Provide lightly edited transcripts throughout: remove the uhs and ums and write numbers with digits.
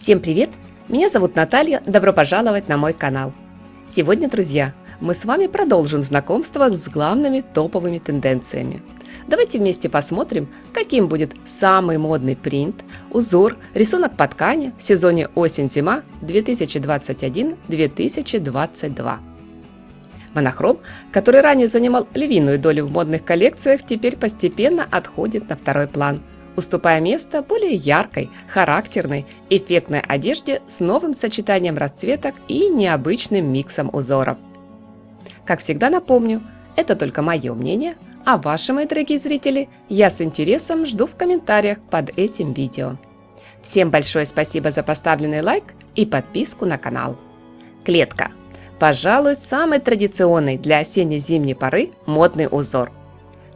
Всем привет! Меня зовут Наталья, добро пожаловать на мой канал. Сегодня, друзья, мы с вами продолжим знакомство с главными топовыми тенденциями. Давайте вместе посмотрим, каким будет самый модный принт, узор, рисунок по ткани в сезоне осень-зима 2021-2022. Монохром, который ранее занимал львиную долю в модных коллекциях, теперь постепенно отходит на второй план, уступая место более яркой, характерной, эффектной одежде с новым сочетанием расцветок и необычным миксом узоров. Как всегда напомню, это только мое мнение, а ваши, мои дорогие зрители, я с интересом жду в комментариях под этим видео. Всем большое спасибо за поставленный лайк и подписку на канал. Клетка. Пожалуй, самый традиционный для осенне-зимней поры модный узор.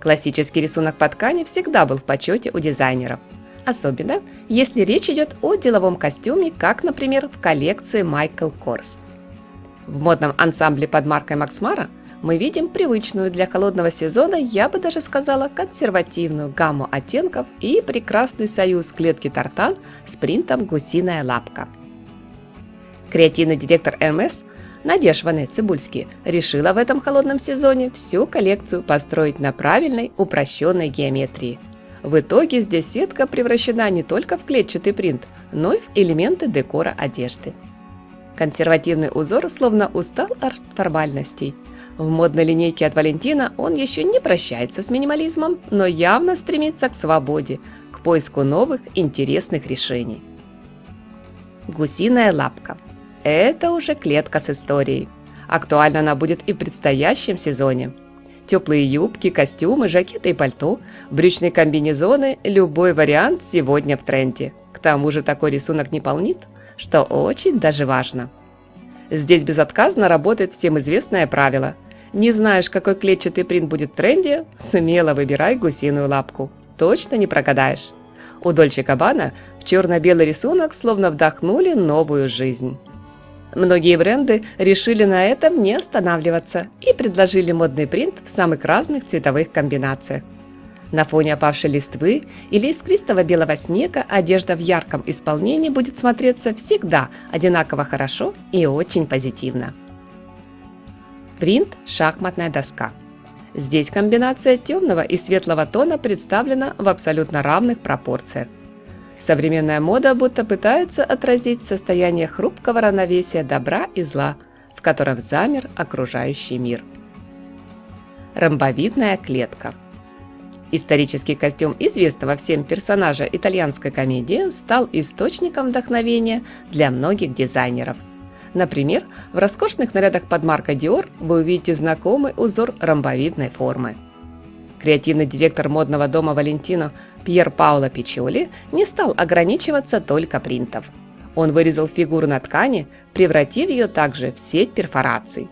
Классический рисунок по ткани всегда был в почете у дизайнеров, особенно если речь идет о деловом костюме, как, например, в коллекции Michael Kors. В модном ансамбле под маркой Max Mara мы видим привычную для холодного сезона, я бы даже сказала, консервативную гамму оттенков и прекрасный союз клетки тартан с принтом «Гусиная лапка». Креативный директор Hermès Надежда Ване-Цибульский решила в этом холодном сезоне всю коллекцию построить на правильной упрощенной геометрии. В итоге здесь сетка превращена не только в клетчатый принт, но и в элементы декора одежды. Консервативный узор словно устал от формальностей. В модной линейке от Валентина он еще не прощается с минимализмом, но явно стремится к свободе, к поиску новых интересных решений. Гусиная лапка. Это уже клетка с историей. Актуальна она будет и в предстоящем сезоне. Теплые юбки, костюмы, жакеты и пальто, брючные комбинезоны – любой вариант сегодня в тренде. К тому же такой рисунок не полнит, что очень даже важно. Здесь безотказно работает всем известное правило. Не знаешь, какой клетчатый принт будет в тренде – смело выбирай гусиную лапку. Точно не прогадаешь. У Дольче Габбана в черно-белый рисунок словно вдохнули новую жизнь. Многие бренды решили на этом не останавливаться и предложили модный принт в самых разных цветовых комбинациях. На фоне опавшей листвы или искристого белого снега одежда в ярком исполнении будет смотреться всегда одинаково хорошо и очень позитивно. Принт «Шахматная доска». Здесь комбинация темного и светлого тона представлена в абсолютно равных пропорциях. Современная мода будто пытается отразить состояние хрупкого равновесия добра и зла, в котором замер окружающий мир. Ромбовидная клетка. Исторический костюм известного всем персонажа итальянской комедии стал источником вдохновения для многих дизайнеров. Например, в роскошных нарядах под маркой Dior вы увидите знакомый узор ромбовидной формы. Креативный директор модного дома Валентино Пьер Паоло Пиччоли не стал ограничиваться только принтом. Он вырезал фигуру на ткани, превратив ее также в сеть перфораций.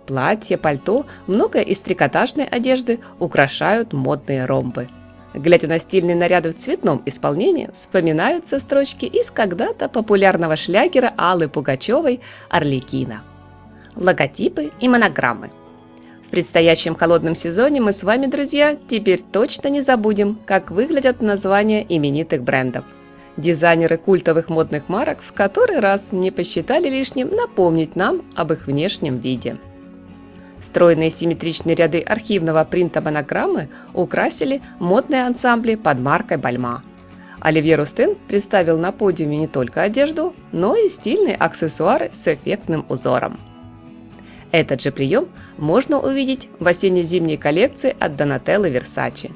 Платья, пальто, многое из трикотажной одежды украшают модные ромбы. Глядя на стильные наряды в цветном исполнении, вспоминаются строчки из когда-то популярного шлягера Аллы Пугачевой «Арлекино». Логотипы и монограммы. В предстоящем холодном сезоне мы с вами, друзья, теперь точно не забудем, как выглядят названия именитых брендов. Дизайнеры культовых модных марок в который раз не посчитали лишним напомнить нам об их внешнем виде. Стройные симметричные ряды архивного принта монограммы украсили модные ансамбли под маркой Balmain. Оливье Рустен представил на подиуме не только одежду, но и стильные аксессуары с эффектным узором. Этот же прием можно увидеть в осенне-зимней коллекции от Donatella Versace.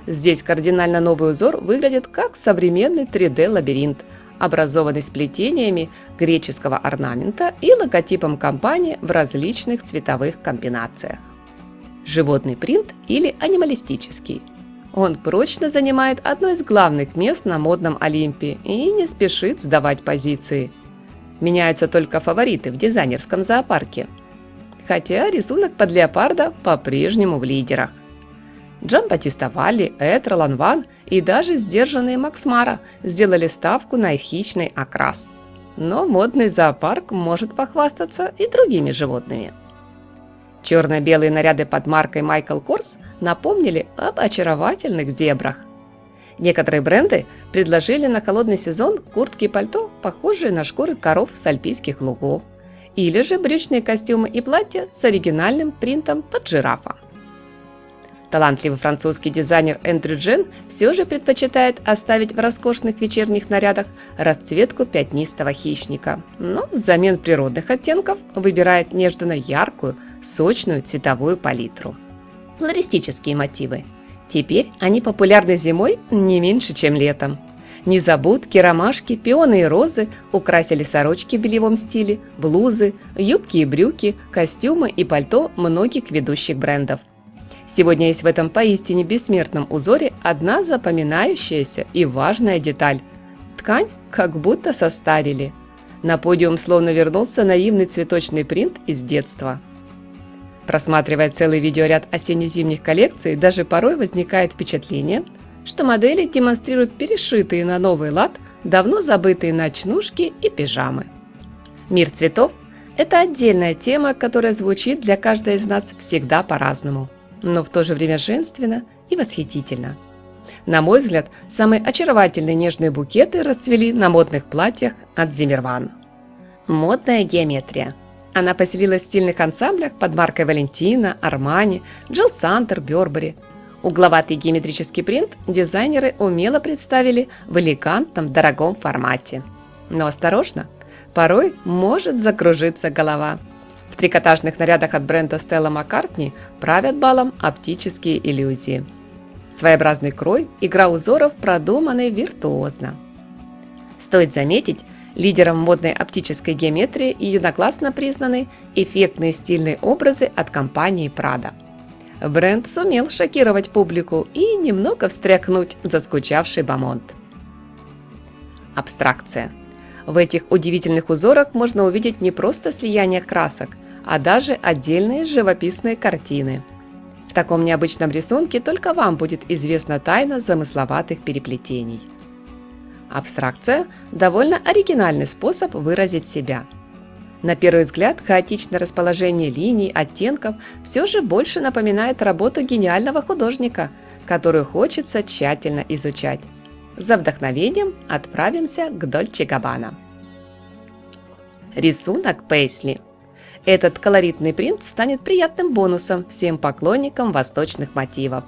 Здесь кардинально новый узор выглядит как современный 3D-лабиринт, образованный сплетениями греческого орнамента и логотипом компании в различных цветовых комбинациях. Животный принт или анималистический. Он прочно занимает одно из главных мест на модном Олимпе и не спешит сдавать позиции. Меняются только фавориты в дизайнерском зоопарке. Хотя рисунок под леопарда по-прежнему в лидерах. Джамбаттиста Валли, Этро, Ланван и даже сдержанные Max Mara сделали ставку на хищный окрас. Но модный зоопарк может похвастаться и другими животными. Черно-белые наряды под маркой Michael Kors напомнили об очаровательных зебрах. Некоторые бренды предложили на холодный сезон куртки и пальто похожие на шкуры коров с альпийских лугов, или же брючные костюмы и платья с оригинальным принтом под жирафа. Талантливый французский дизайнер Эндрю Джен все же предпочитает оставить в роскошных вечерних нарядах расцветку пятнистого хищника, но взамен природных оттенков выбирает нежно-яркую, сочную цветовую палитру. Флористические мотивы. Теперь они популярны зимой не меньше, чем летом. Незабудки, ромашки, пионы и розы украсили сорочки в бельевом стиле, блузы, юбки и брюки, костюмы и пальто многих ведущих брендов. Сегодня есть в этом поистине бессмертном узоре одна запоминающаяся и важная деталь. Ткань как будто состарили. На подиум словно вернулся наивный цветочный принт из детства. Просматривая целый видеоряд осенне-зимних коллекций, даже порой возникает впечатление, что модели демонстрируют перешитые на новый лад давно забытые ночнушки и пижамы. Мир цветов – это отдельная тема, которая звучит для каждой из нас всегда по-разному, но в то же время женственно и восхитительно. На мой взгляд, самые очаровательные нежные букеты расцвели на модных платьях от Zimmermann. Модная геометрия. Она поселилась в стильных ансамблях под маркой Valentino, Armani, Jill Sander, Burberry. Угловатый геометрический принт дизайнеры умело представили в элегантном, дорогом формате. Но осторожно, порой может закружиться голова. В трикотажных нарядах от бренда Stella McCartney правят балом оптические иллюзии. Своеобразный крой, игра узоров продуманы виртуозно. Стоит заметить, лидером модной оптической геометрии единогласно признаны эффектные стильные образы от компании Prada. Бренд сумел шокировать публику и немного встряхнуть заскучавший бомонд. Абстракция. В этих удивительных узорах можно увидеть не просто слияние красок, а даже отдельные живописные картины. В таком необычном рисунке только вам будет известна тайна замысловатых переплетений. Абстракция – довольно оригинальный способ выразить себя. На первый взгляд, хаотичное расположение линий, оттенков все же больше напоминает работу гениального художника, которую хочется тщательно изучать. За вдохновением отправимся к Dolce Gabbana. Рисунок Пейсли. Этот колоритный принт станет приятным бонусом всем поклонникам восточных мотивов.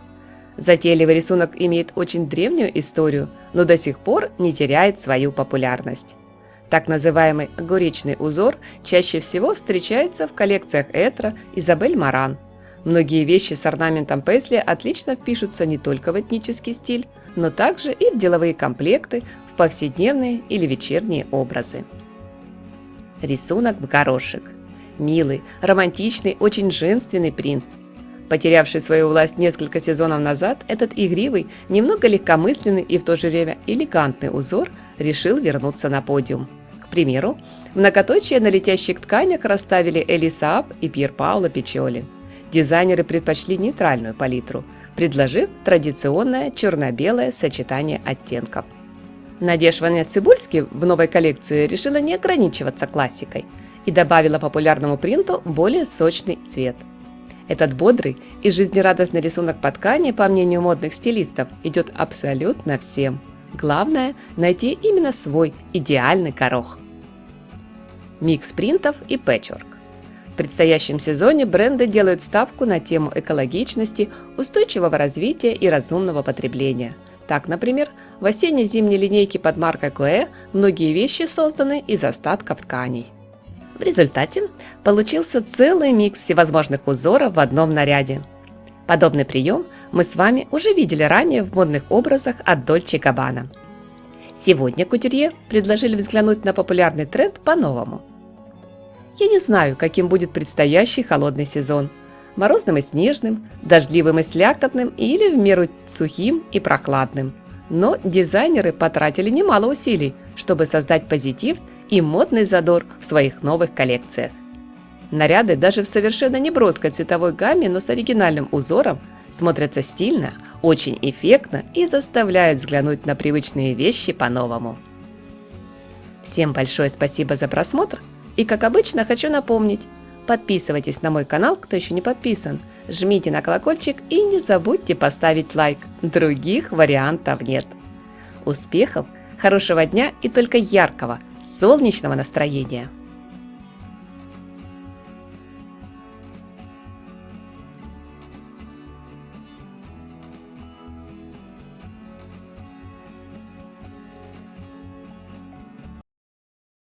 Затейливый рисунок имеет очень древнюю историю, но до сих пор не теряет свою популярность. Так называемый огуречный узор чаще всего встречается в коллекциях Этро, Изабель Маран. Многие вещи с орнаментом Пейсли отлично впишутся не только в этнический стиль, но также и в деловые комплекты, в повседневные или вечерние образы. Рисунок в горошек. Милый, романтичный, очень женственный принт. Потерявший свою власть несколько сезонов назад, этот игривый, немного легкомысленный и в то же время элегантный узор решил вернуться на подиум. К примеру, многоточие на летящих тканях расставили Эли Саап и Пьер Паоло Пичоли. Дизайнеры предпочли нейтральную палитру, предложив традиционное черно-белое сочетание оттенков. Надежда Ваня-Цибульски в новой коллекции решила не ограничиваться классикой и добавила популярному принту более сочный цвет. Этот бодрый и жизнерадостный рисунок по ткани, по мнению модных стилистов, идет абсолютно всем. Главное – найти именно свой идеальный горох. Микс принтов и пэтчворк. В предстоящем сезоне бренды делают ставку на тему экологичности, устойчивого развития и разумного потребления. Так, например, в осенне-зимней линейке под маркой Chloé многие вещи созданы из остатков тканей. В результате получился целый микс всевозможных узоров в одном наряде. Подобный прием мы с вами уже видели ранее в модных образах от Dolce Gabbana. Сегодня кутюрье предложили взглянуть на популярный тренд по-новому. Я не знаю, каким будет предстоящий холодный сезон – морозным и снежным, дождливым и слякотным или в меру сухим и прохладным. Но дизайнеры потратили немало усилий, чтобы создать позитив и модный задор в своих новых коллекциях. Наряды даже в совершенно неброской цветовой гамме, но с оригинальным узором смотрятся стильно, очень эффектно и заставляют взглянуть на привычные вещи по-новому. Всем большое спасибо за просмотр и, как обычно, хочу напомнить, подписывайтесь на мой канал, кто еще не подписан, жмите на колокольчик и не забудьте поставить лайк, других вариантов нет. Успехов, хорошего дня и только яркого, солнечного настроения!